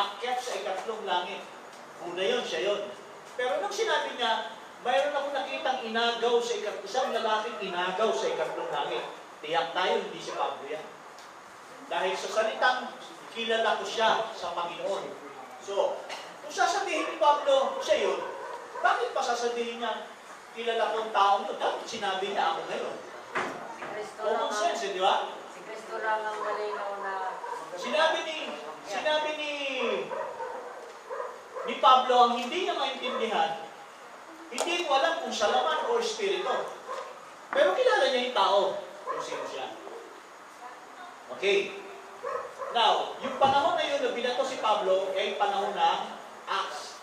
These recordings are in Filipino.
akyat sa ikatlong langit. Una yun, siya yun. Pero nung sinabi niya, mayroon akong nakitang inagaw sa isang lalaking inagaw sa ikatlong langit. Tiyak tayo, hindi si Pablo yan. Dahil sa salitang, kilala ko siya sa Panginoon. So, kung sasabihin ni Pablo, siya yun, bakit pa sasabihin niya, kilala kong taong yun? Dapat sinabi niya ako ngayon. Common sense, di ba? Si Kristo lang ang malinaw na... Sinabi ni Pablo ang hindi niya maintindihan, hindi ko alam kung salaman o espiritu. Pero kilala niya yung tao kung sino siya. Okay. Now, yung panahon na yun na binato si Pablo ay panahon ng Acts.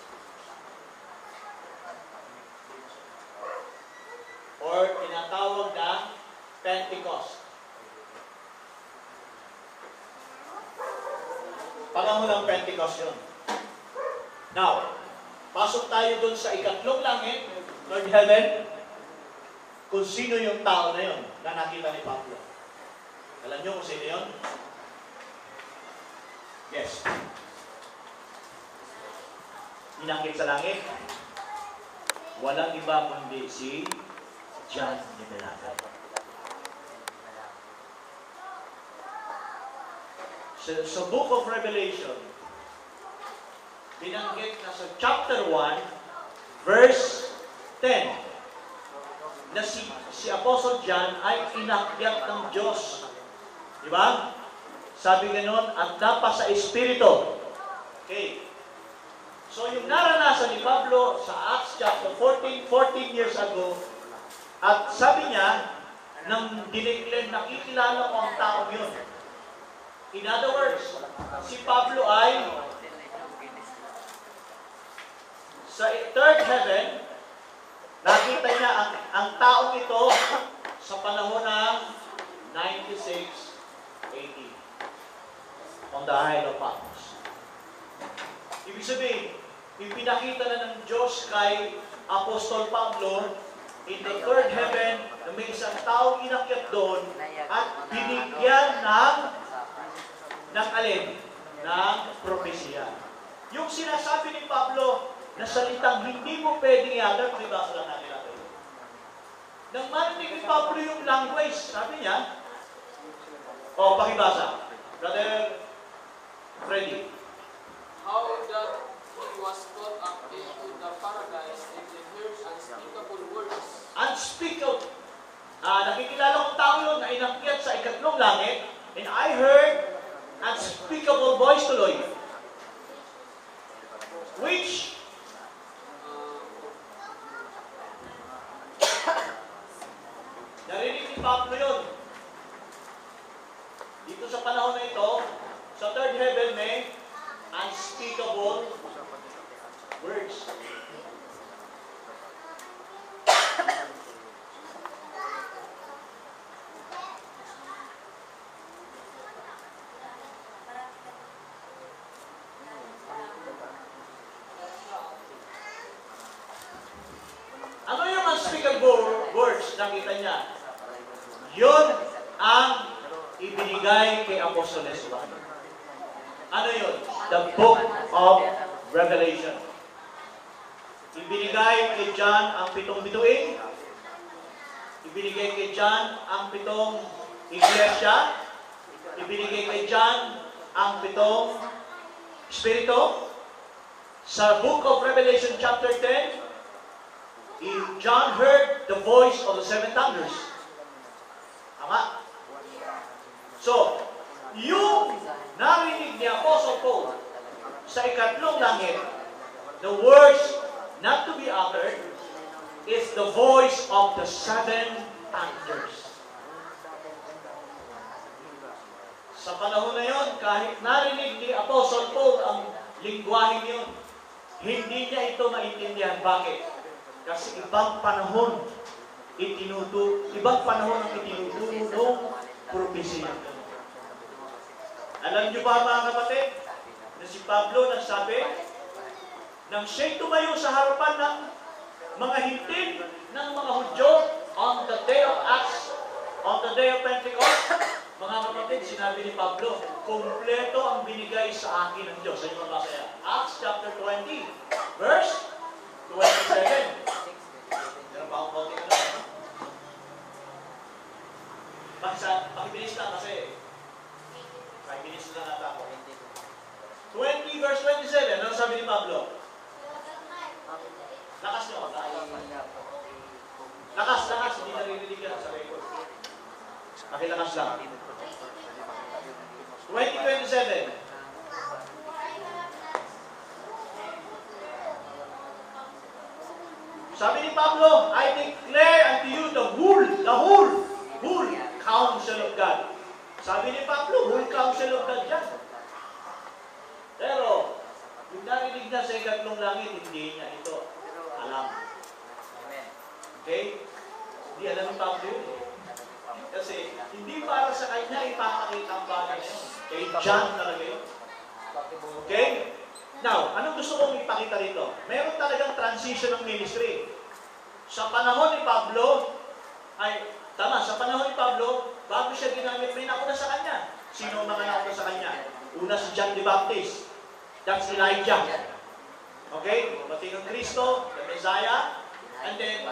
Or tinatawag na Pentecost. Panahon ng Pentecost yun. Now, pasok tayo dun sa ikatlong langit, Lord Heaven, kung sino yung tao na yun na nakita ni Pablo. Alam niyo kung sino yun? Yes. Inakit sa langit, walang iba kundi si John the Baptist. Sa Book of Revelation, binanggit na sa chapter 1, verse 10, na si Apostle John ay inakyat ng Diyos. Di ba? Sabi ganoon, at napa sa Espiritu. Okay. So yung naranasan ni Pablo sa Acts chapter 14 years ago, at sabi niya, nang dineclare, nakikilala ko ang tao yun. In other words, si Pablo ay sa third heaven, nakita niya ang taong ito sa panahon ng 96 AD on the Isle of Patmos. Ibig sabihin, ipinakita na ng Diyos kay Apostol Pablo in the third heaven na may isang taong inakyat doon at binigyan ng alin? Ng propesya. Yung sinasabi ni Pablo na salitang hindi mo pwedeng i-utter, pakibasa lang natin natin. Nang marinig ni Pablo yung language, sabi niya, pakibasa. Brother Freddy. How that he was caught up into the paradise and he heard unspeakable words. Unspeakable. Nakikilala kong tao yun na inakyat sa ikatlong langit, and I heard unspeakable voice tuloy, which narinig ni Pablo yun. Dito sa panahon na ito, sa third heaven may unspeakable words. Ano yung unspeakable words nakita niya? Yun ang ibinigay kay Apostol Jesus. Ano yun? The Book of Revelation. Ibinigay kay John ang 7 bituin. Ibinigay kay John ang 7 iglesia. Ibinigay kay John ang 7 Espiritu. Sa Book of Revelation chapter 10, John heard the voice of the 7 thunders. Tama? So, yung narinig ni Apostle Paul sa ikatlong langit, the words not to be uttered is the voice of the 7 thunders. Sa panahon na yon, kahit narinig ni Apostle Paul ang lingwaheng yun, hindi niya ito maintindihan. Bakit? Kasi ibang panahon ang itinuturo ng propesya. Alam niyo ba mga kapatid, na si Pablo nagsabi, nang siya'y tumayo sa harapan ng mga hintil ng mga Hudyo on the day of Acts, on the day of Pentecost, Mga kapatid, sinabi ni Pablo, kumpleto ang binigay sa akin ng Diyos. Sa inyo mabasa yan. Acts chapter 20, verse 27. Meron pa akong konti na lang. Pakibilis lang kasi 5 minutes na nata ako. 20 verse 27. Ano sabi ni Pablo? Lakas nyo. Lakas. Hindi naririnig yan sa record. Pakilakas lang. 20:27. Sabi ni Pablo, I declare unto you the whole counsel of God. Sabi ni Pablo, whole counsel of God yan. Pero, yung narinig na sa ikatlong langit, hindi niya ito alam. Okay? Hindi alam ni Pablo yun. Kasi, hindi para sa kanya ipapakita ang bagay na yun. Kay John talaga yun. Okay? Now, anong gusto kong ipakita rito? Meron talagang transition ng ministry. Sa panahon ni Pablo, sa panahon ni Pablo, bago siya ginamit, may nauna sa kanya. Sino ang mga nauna sa kanya? Una si John the Baptist. That's Elijah. Okay? Pati ng Kristo, the Messiah. And then,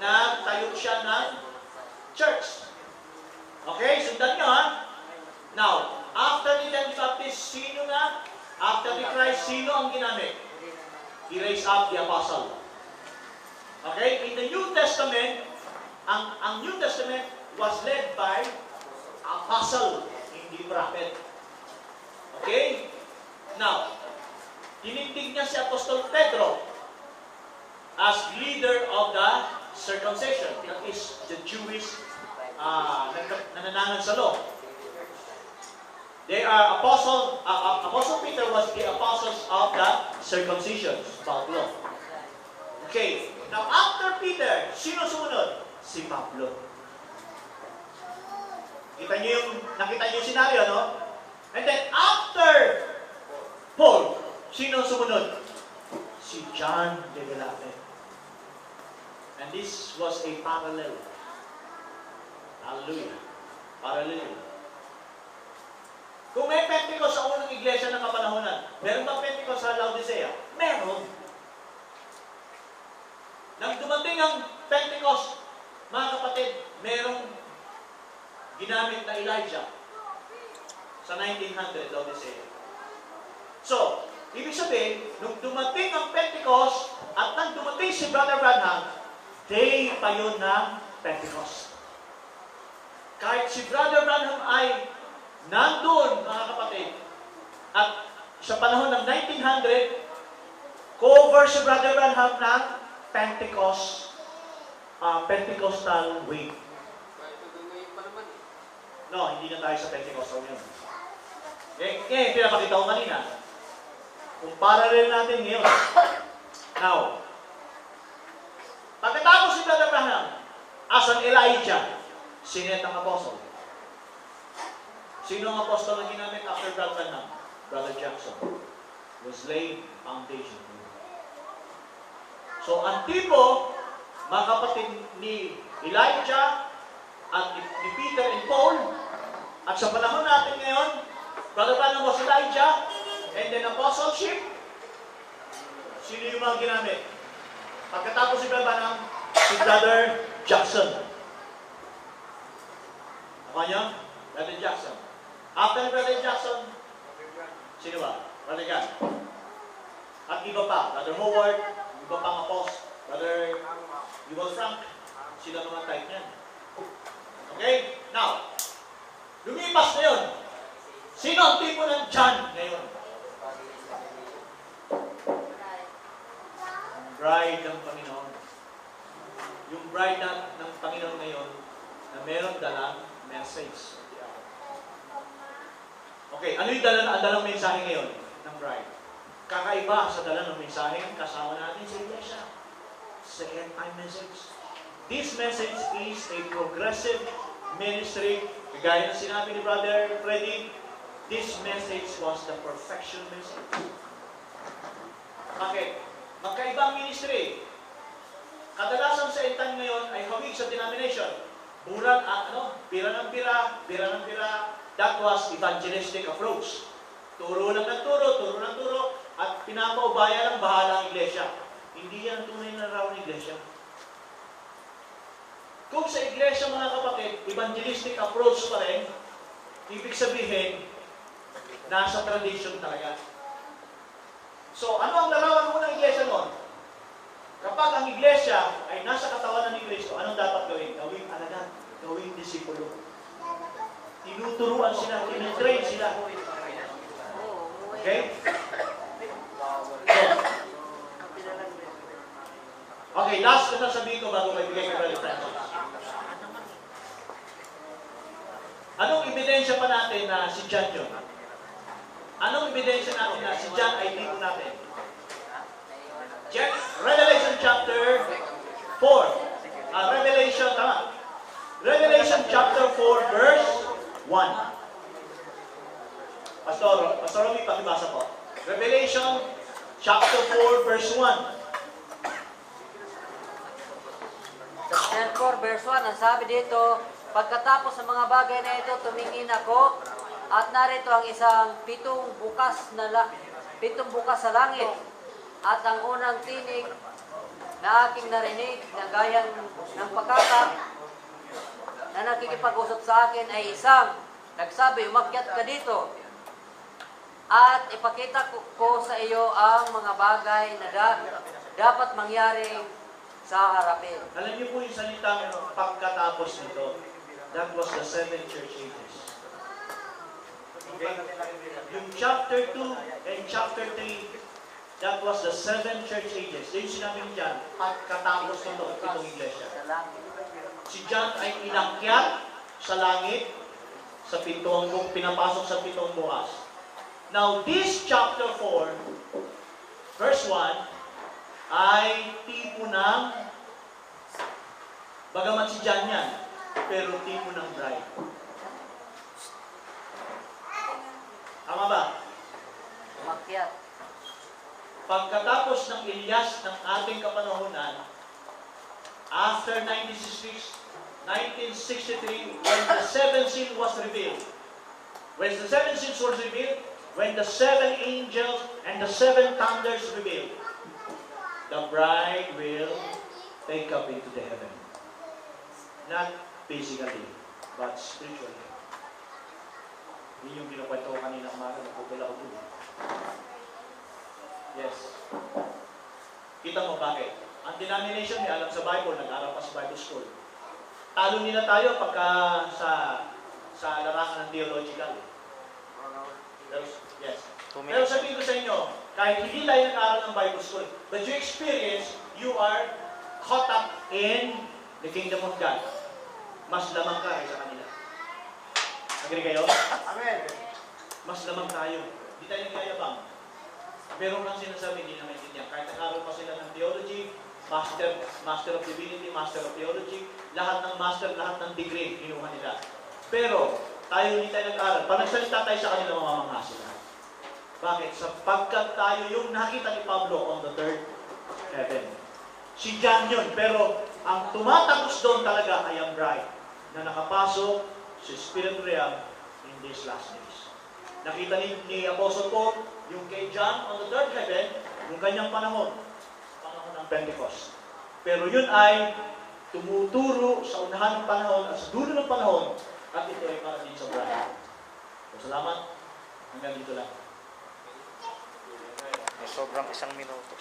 nagtayo siya ng church. Okay? Sundan nyo, ha? Now, after ni John the Baptist, sino na? After ni Christ, sino ang ginamit? He raised up the apostle. Okay? In the New Testament, ang New Testament was led by apostle, hindi prophet. Okay? Now, tinindig niya si Apostol Pedro as leader of the circumcision. That is the Jewish nananangan sa law. They are Apostle Peter was the apostles of the circumcision, Pablo. Okay, now after Peter, sino sumunod? Si Pablo. Nakita niyo yung scenario, no? And then after Paul, sino sumunod? Si John the Beloved. And this was a parallel. Hallelujah. Parallel. Kung may Pentecost sa unang iglesia ng kapanahonan, meron ba Pentecost sa Laodicea? Meron. Nang dumating ang Pentecost, mga kapatid, merong ginamit na Elijah sa 1900 Laodicea. So, ibig sabihin, nung dumating ang Pentecost at nang dumating si Brother Branham, day pa yun ng Pentecost. Kahit si Brother Branham ay nandoon, mga kapatid, at sa panahon ng 1900, cover si Brother Branham ng Pentecostal way. No, hindi na tayo sa Pentecostal yun. Ngayon, pinapakita ko kanina. Kung parallel natin ngayon. Now, pagkatapos si Brother Branham, as an Elijah, sinet ang apostle. Sino ang apostol na ginamit after Brother Branham? Brother Jackson was laying foundation. So, ang tipo, mga kapatid ni Elijah at ni Peter and Paul, at sa panahon natin ngayon, Brother Branham was Elijah, and then apostleship, sino yung mga ginamit? Pagkatapos si Brother Branham, si Brother Jackson. Ako niyo? Brother Jackson. After Brother Jackson, sino ba? Brother Gan. At iba pa, Brother Howard, iba pang apost, Brother Yuval Frank, sila mga type niyan. Okay? Now, lumipas na yun. Sino ang tipo ng John ngayon? Ang bride ng Panginoon. Yung bride ng Panginoon ngayon na meron dalang message. Okay, ano yung dalang mensahe ngayon ng bride? Kakaiba sa dala ng mensahe kasama natin sa iglesia. Second time message. This message is a progressive ministry. Kagaya ng sinabi ni Brother Freddy, this message was the perfection message. Bakit? Magkaibang ministry. Kadalasan sa end time ngayon ay hawig sa denomination. Pira ng pira, That was evangelistic approach. Turo lang ng turo, at pinapaubaya lang bahala ang iglesia. Hindi yan tunay na raw ng iglesia. Kung sa iglesia, mga kapatid, evangelistic approach pa rin, ibig sabihin, nasa tradition talaga. So, ano ang larawan mo ng iglesia noon? Kapag ang iglesia ay nasa katawanan ni Kristo, anong dapat gawin? Gawing alagad, gawing disipulo. Tinuturuan sila, tinutrain sila. Okay? Okay, last na sasabihin ko bago maibigay ko Brother Francis. Anong ebidensya pa natin na si John yun? Anong ebidensya natin na si John ay tipo natin? Check. Revelation chapter 4. Revelation chapter 4 verse 1. Pastor Romy, pakibasa po. Revelation chapter 4 verse 1. Chapter 4, verse 1, ang sabi dito, pagkatapos ng mga bagay na ito, tumingin ako, at narito ang isang pitong bukas sa langit, at ang unang tinig na aking narinig na gayang ng pagkakak na nakikipag-usap sa akin ay isang nagsabi, umakyat ka dito, at ipakita ko sa iyo ang mga bagay na dapat mangyari sa harapin. Alam niyo po yung salitang pagkatapos nito. That was the 7 church ages. Okay? Yung chapter 2 and chapter 3, that was the 7 church ages. Yung sinabi niya, pagkatapos nito, itong iglesia. Si John ay inakyat sa langit, sa pitong, pinapasok sa pitong bukas. Now, this chapter 4, verse 1, ay tipo ng, bagamat si John yan, pero tipo ng bride. Tama ba? Umakyat. Pagkatapos ng Elias ng ating kapanahunan, after 1963, when the 7th seal was revealed, when the 7 seals was revealed, when the 7 angels and the 7 thunders revealed, the bride will take up into the heaven. Not physically, but spiritually. Yun yung kinukwento ko kanina umaga, nagpupila ko doon. Yes. Kita mo bakit? Ang denomination niya, alam sa Bible, nag-aral pa sa Bible School. Talo nila tayo pagka sa larangan ng theological. Yes. Pero sabihin ko sa inyo, kahit hindi tayo nag-aaral ng Bible School, but you experience, you are caught up in the kingdom of God. Mas lamang ka sa kanila. Agree kayo? Amen. Mas lamang tayo. Hindi tayo nagyayabang. Pero kung sinasabi, hindi na maintindihan. Kahit nag-aaral pa sila ng theology, master of divinity, master of theology, lahat ng master, lahat ng degree, kinuha nila. Pero, tayo hindi tayo nag-aaral. Pag nagsalita tayo sa kanila, mamamangha sila. Bakit? Sapagkat tayo yung nakita ni Pablo on the third heaven. Si John yun, pero ang tumatagos doon talaga ay ang bride na nakapasok sa spirit realm in these last days. Nakita ni Apostle Paul yung kay John on the third heaven, yung kanyang panahon ng Pentecost. Pero yun ay tumuturo sa unahan ng panahon at sa dulo ng panahon, at ito ay para din sa bride. So, salamat. Hanggang dito lang. Sobrang 1 minuto.